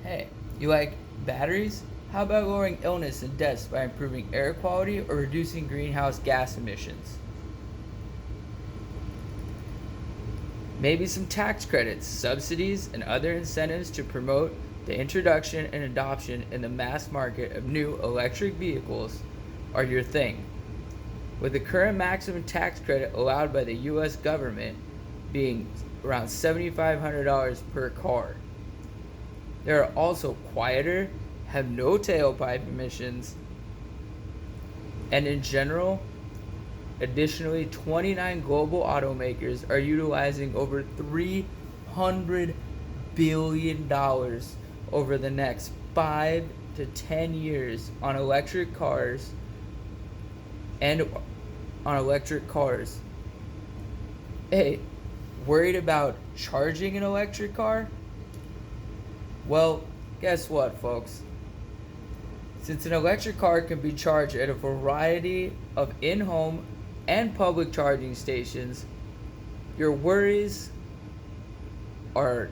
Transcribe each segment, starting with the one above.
Hey, you like batteries? How about lowering illness and deaths by improving air quality or reducing greenhouse gas emissions? Maybe some tax credits, subsidies, and other incentives to promote the introduction and adoption in the mass market of new electric vehicles are your thing. With the current maximum tax credit allowed by the US government being around $7,500 per car. They are also quieter, have no tailpipe emissions, and in general, additionally, 29 global automakers are utilizing over $300 billion over the next 5 to 10 years on electric cars and on electric cars. Hey, worried about charging an electric car? Well, guess what, folks? Since an electric car can be charged at a variety of in-home and public charging stations, your worries are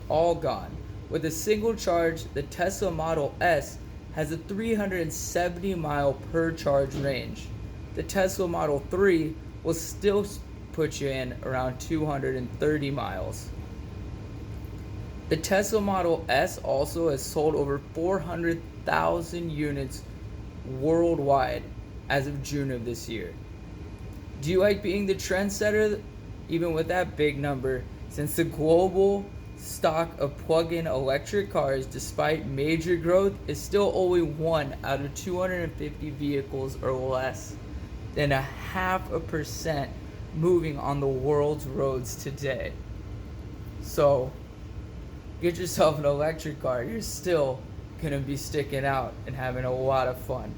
all gone. With a single charge, the Tesla Model S has a 370 mile per charge range. The Tesla Model 3 will still put you in around 230 miles. The Tesla Model S also has sold over 400,000 units worldwide as of June of this year. Do you like being the trendsetter even with that big number, since the global stock of plug-in electric cars, despite major growth, is still only 1 out of 250 vehicles or less than 0.5% moving on the world's roads today. So get yourself an electric car. You're still going to be sticking out and having a lot of fun.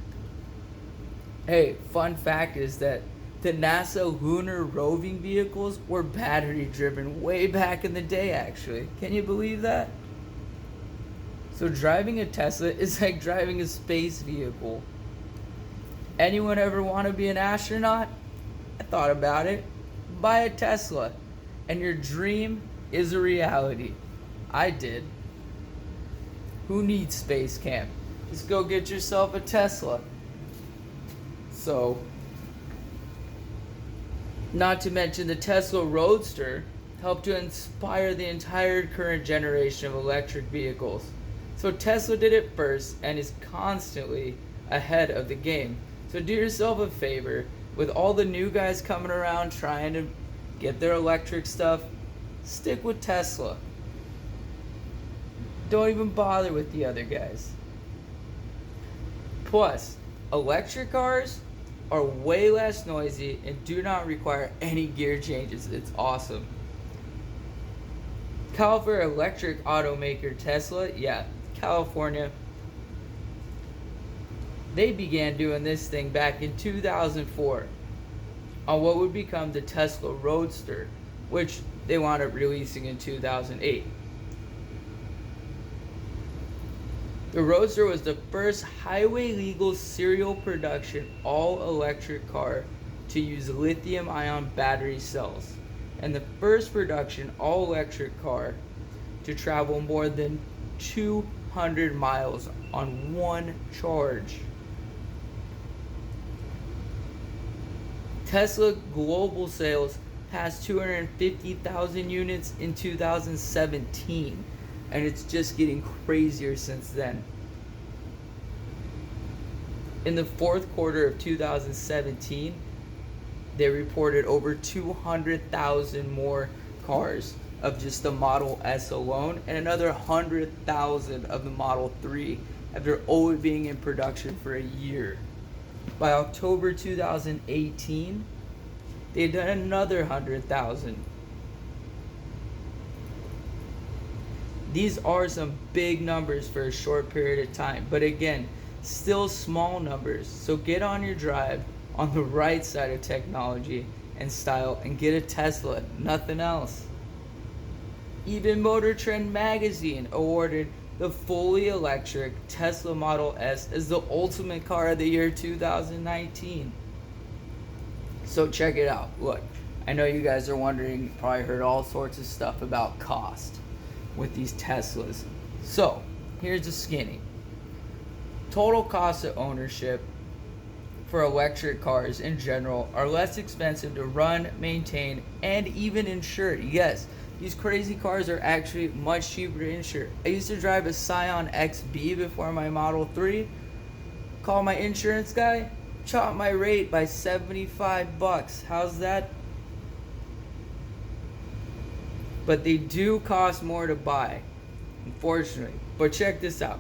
Hey, fun fact is that the NASA lunar roving vehicles were battery driven way back in the day, actually. Can you believe that? So driving a Tesla is like driving a space vehicle. Anyone ever want to be an astronaut? I thought about it. Buy a Tesla and your dream is a reality. I did. Who needs space camp? Just go get yourself a Tesla. So, not to mention the Tesla Roadster helped to inspire the entire current generation of electric vehicles. So Tesla did it first and is constantly ahead of the game. So do yourself a favor, with all the new guys coming around trying to get their electric stuff, stick with Tesla. Don't even bother with the other guys. Plus, electric cars are way less noisy and do not require any gear changes. It's awesome. California electric automaker Tesla, California, they began doing this thing back in 2004 on what would become the Tesla Roadster, which they wound up releasing in 2008. The Roadster was the first highway legal serial production all-electric car to use lithium-ion battery cells, and the first production all-electric car to travel more than 200 miles on one charge. Tesla global sales passed 250,000 units in 2017. And it's just getting crazier since then. In the fourth quarter of 2017, they reported over 200,000 more cars of just the Model S alone, and another 100,000 of the Model 3 after only being in production for a year. By October 2018, they had done another 100,000. These are some big numbers for a short period of time, but again, still small numbers. So get on your drive on the right side of technology and style and get a Tesla, nothing else. Even Motor Trend magazine awarded the fully electric Tesla Model S as the ultimate car of the year 2019. So check it out. Look, I know you guys are wondering, probably heard all sorts of stuff about cost with these Teslas. So, here's a skinny. Total cost of ownership for electric cars in general are less expensive to run, maintain, and even insure. Yes, these crazy cars are actually much cheaper to insure. I used to drive a Scion XB before my Model 3. Call my insurance guy, chop my rate by $75. How's that? But they do cost more to buy, unfortunately. But check this out.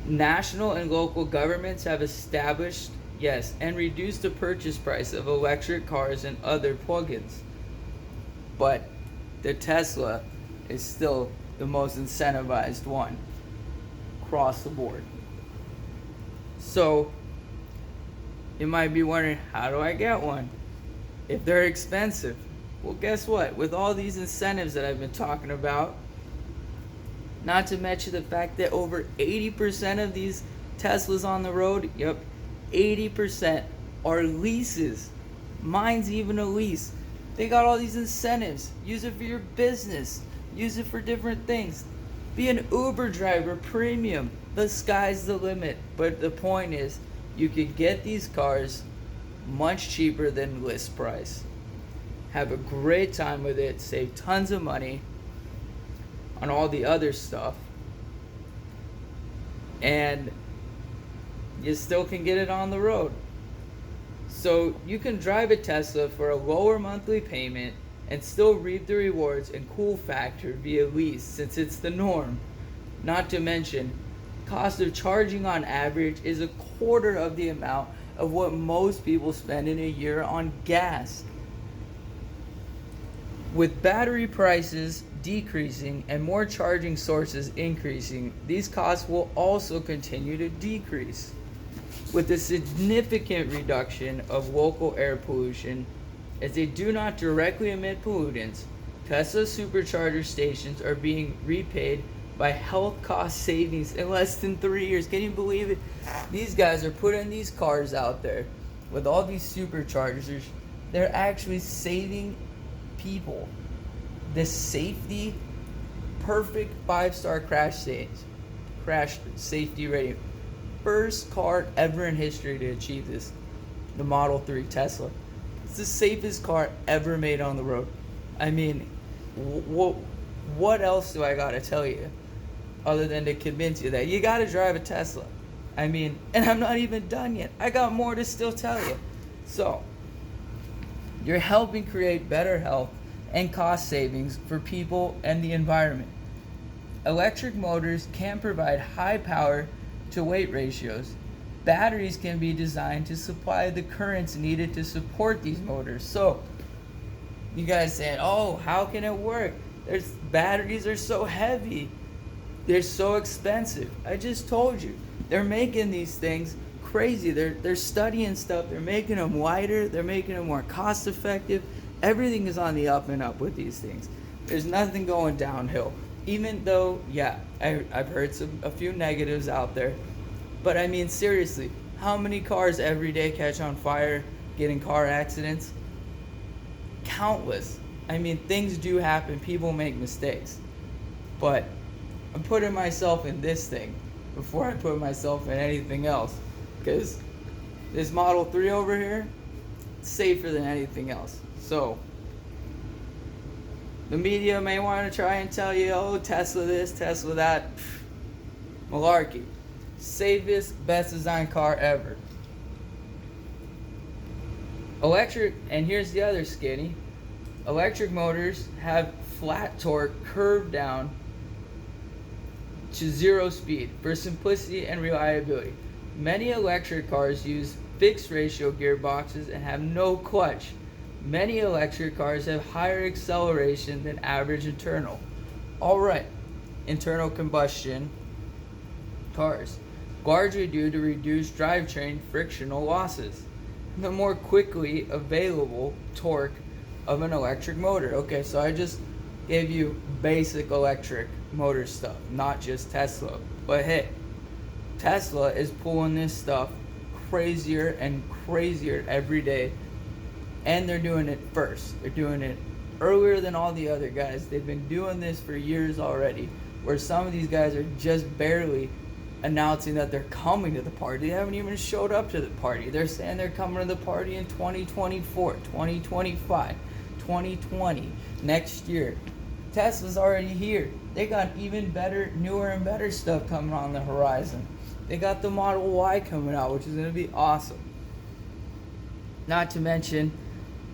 National and local governments have established, yes, and reduced the purchase price of electric cars and other plug-ins. But the Tesla is still the most incentivized one across the board. So you might be wondering, how do I get one if they're expensive? Well, guess what? With all these incentives that I've been talking about, not to mention the fact that over 80% of these Teslas on the road, 80% are leases. Mine's even a lease. They got all these incentives. Use it for your business. Use it for different things. Be an Uber driver, premium. The sky's the limit. But the point is, you could get these cars much cheaper than list price. Have a great time with it. Save tons of money on all the other stuff. And you still can get it on the road. So you can drive a Tesla for a lower monthly payment and still reap the rewards and cool factor via lease, since it's the norm. Not to mention, cost of charging on average is a quarter of the amount of what most people spend in a year on gas. With battery prices decreasing and more charging sources increasing, these costs will also continue to decrease. With a significant reduction of local air pollution, as they do not directly emit pollutants, Tesla supercharger stations are being repaid by health cost savings in less than 3 years. Can you believe it? These guys are putting these cars out there with all these superchargers. They're actually saving people. The safety, perfect 5-star crash safety rating. First car ever in history to achieve this, the Model 3 Tesla. It's the safest car ever made on the road. I mean, what else do I gotta tell you other than to convince you that you gotta drive a Tesla? I mean, and I'm not even done yet. I got more to still tell you. So, you're helping create better health and cost savings for people and the environment. Electric motors can provide high power to weight ratios. Batteries can be designed to supply the currents needed to support these motors. So, you guys saying, oh, how can it work? Batteries are so heavy. They're so expensive. I just told you. They're making these things crazy. They're studying stuff. They're making them lighter. They're making them more cost effective. Everything is on the up and up with these things. There's nothing going downhill. Even though, I've heard a few negatives out there. But I mean, seriously, how many cars every day catch on fire, get in car accidents? Countless. I mean, things do happen. People make mistakes. But I'm putting myself in this thing before I put myself in anything else. Because this Model 3 over here, it's safer than anything else. So, the media may want to try and tell you, oh, Tesla this, Tesla that. Malarkey. Safest, best designed car ever. Electric, and here's the other skinny. Electric motors have flat torque curved down to 0 speed for simplicity and reliability. Many electric cars use fixed ratio gearboxes and have no clutch. Many electric cars have higher acceleration than average internal. Alright, internal combustion cars, largely due to reduced drivetrain frictional losses. The more quickly available torque of an electric motor. Okay, so I just gave you basic electric motor stuff, not just Tesla. But hey, Tesla is pulling this stuff crazier and crazier every day. And they're doing it first. They're doing it earlier than all the other guys. They've been doing this for years already. where some of these guys are just barely announcing that they're coming to the party. They haven't even showed up to the party. They're saying they're coming to the party in 2024, 2025, 2020, next year. Tesla's already here. They got even better, newer and better stuff coming on the horizon. They got the Model Y coming out, which is going to be awesome. Not to mention,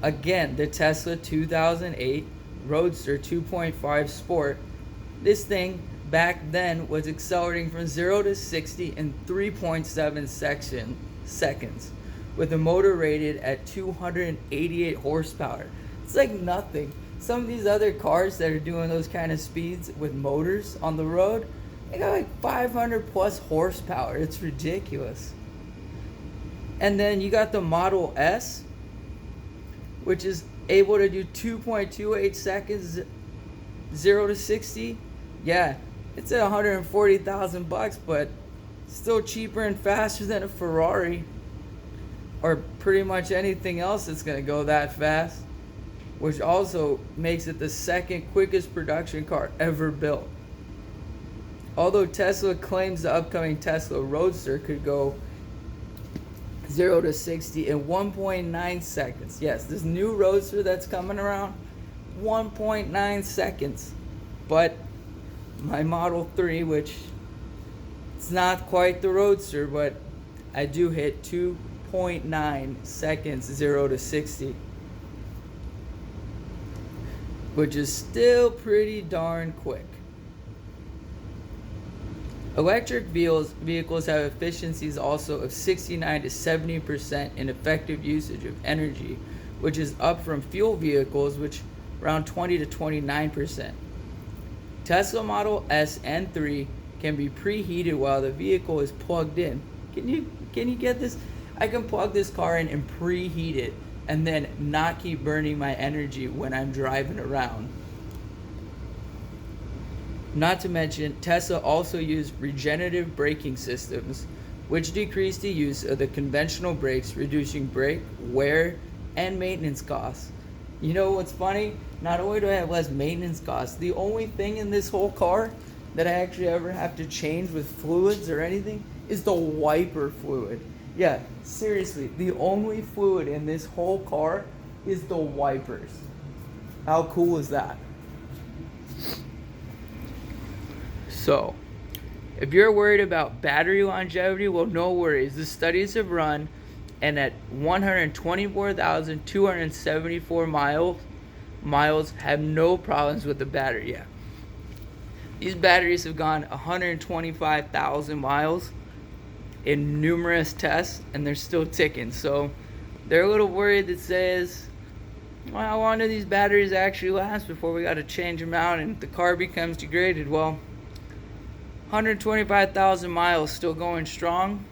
again, the Tesla 2008 Roadster 2.5 Sport. This thing back then was accelerating from 0 to 60 in 3.7 seconds with a motor rated at 288 horsepower. It's like nothing. Some of these other cars that are doing those kind of speeds with motors on the road, they got like 500 plus horsepower. It's ridiculous. And then you got the Model S, which is able to do 2.28 seconds 0 to 60. Yeah, it's at $140,000, but still cheaper and faster than a Ferrari or pretty much anything else that's going to go that fast, which also makes it the second quickest production car ever built. Although Tesla claims the upcoming Tesla Roadster could go 0 to 60 in 1.9 seconds. Yes, this new Roadster that's coming around, 1.9 seconds. But my Model 3, which it's not quite the Roadster, but I do hit 2.9 seconds 0 to 60, which is still pretty darn quick. Electric vehicles have efficiencies also of 69 to 70% in effective usage of energy, which is up from fuel vehicles, which around 20 to 29%. Tesla Model S and 3 can be preheated while the vehicle is plugged in. Can you get this? I can plug this car in and preheat it and then not keep burning my energy when I'm driving around. Not to mention, Tesla also used regenerative braking systems, which decrease the use of the conventional brakes, reducing brake wear and maintenance costs. You know what's funny? Not only do I have less maintenance costs, the only thing in this whole car that I actually ever have to change with fluids or anything is the wiper fluid. Yeah, seriously, the only fluid in this whole car is the wipers. How cool is that? So, if you're worried about battery longevity, well, no worries. The studies have run, and at 124,274 miles have no problems with the battery yet. These batteries have gone 125,000 miles in numerous tests, and they're still ticking. So, they're a little worried that says, well, how long do these batteries actually last before we got to change them out and the car becomes degraded? Well, 125,000 miles still going strong.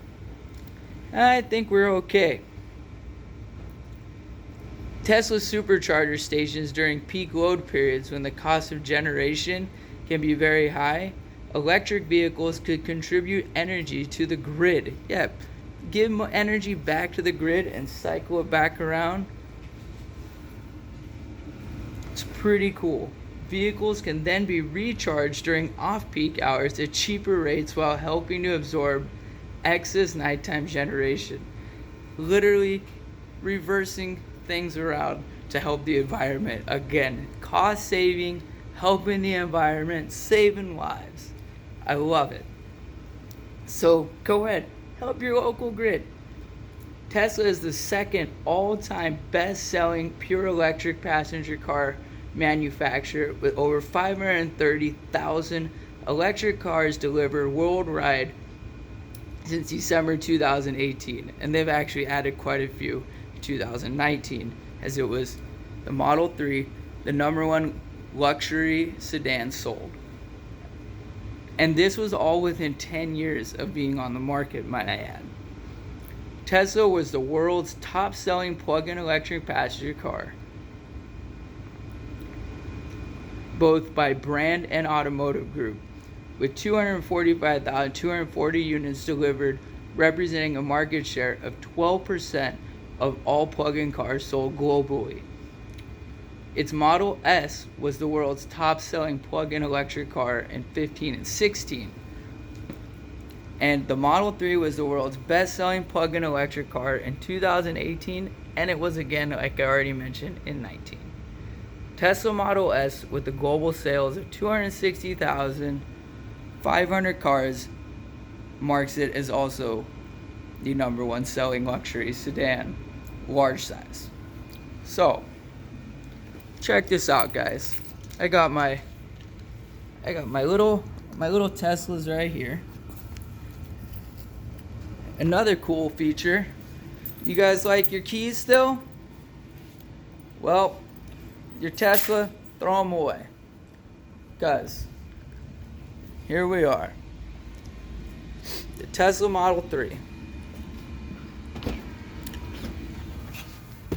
I think we're okay. Tesla supercharger stations during peak load periods when the cost of generation can be very high, electric vehicles could contribute energy to the grid. Yeah, give energy back to the grid and cycle it back around. It's pretty cool. Vehicles can then be recharged during off-peak hours at cheaper rates while helping to absorb excess nighttime generation. Literally reversing things around to help the environment. Again, cost saving, helping the environment, saving lives. I love it. So go ahead, help your local grid. Tesla is the second all-time best-selling pure electric passenger car manufacturer with over 530,000 electric cars delivered worldwide since December 2018, and they've actually added quite a few in 2019, as it was the Model 3, the number one luxury sedan sold. And this was all within 10 years of being on the market, might I add. Tesla was the world's top-selling plug-in electric passenger car, both by brand and automotive group, with 245,240 units delivered, representing a market share of 12% of all plug-in cars sold globally. Its Model S was the world's top-selling plug-in electric car in 15 and 16. And the Model 3 was the world's best-selling plug-in electric car in 2018, and it was again, like I already mentioned, in 19. Tesla Model S, with the global sales of 260,500 cars, marks it as also the number one selling luxury sedan, large size. So, check this out, guys. I got my little Teslas right here. Another cool feature. You guys like your keys still? Well, your Tesla, throw them away. Guys, here we are. The Tesla Model 3.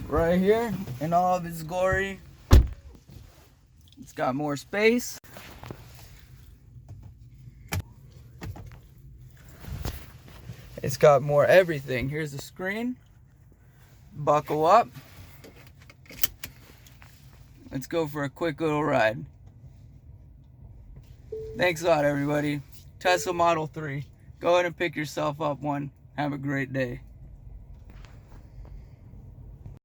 Right here in all of its glory. It's got more space. It's got more everything. Here's the screen. Buckle up. Let's go for a quick little ride. Thanks a lot, everybody. Tesla Model 3. Go ahead and pick yourself up one. Have a great day.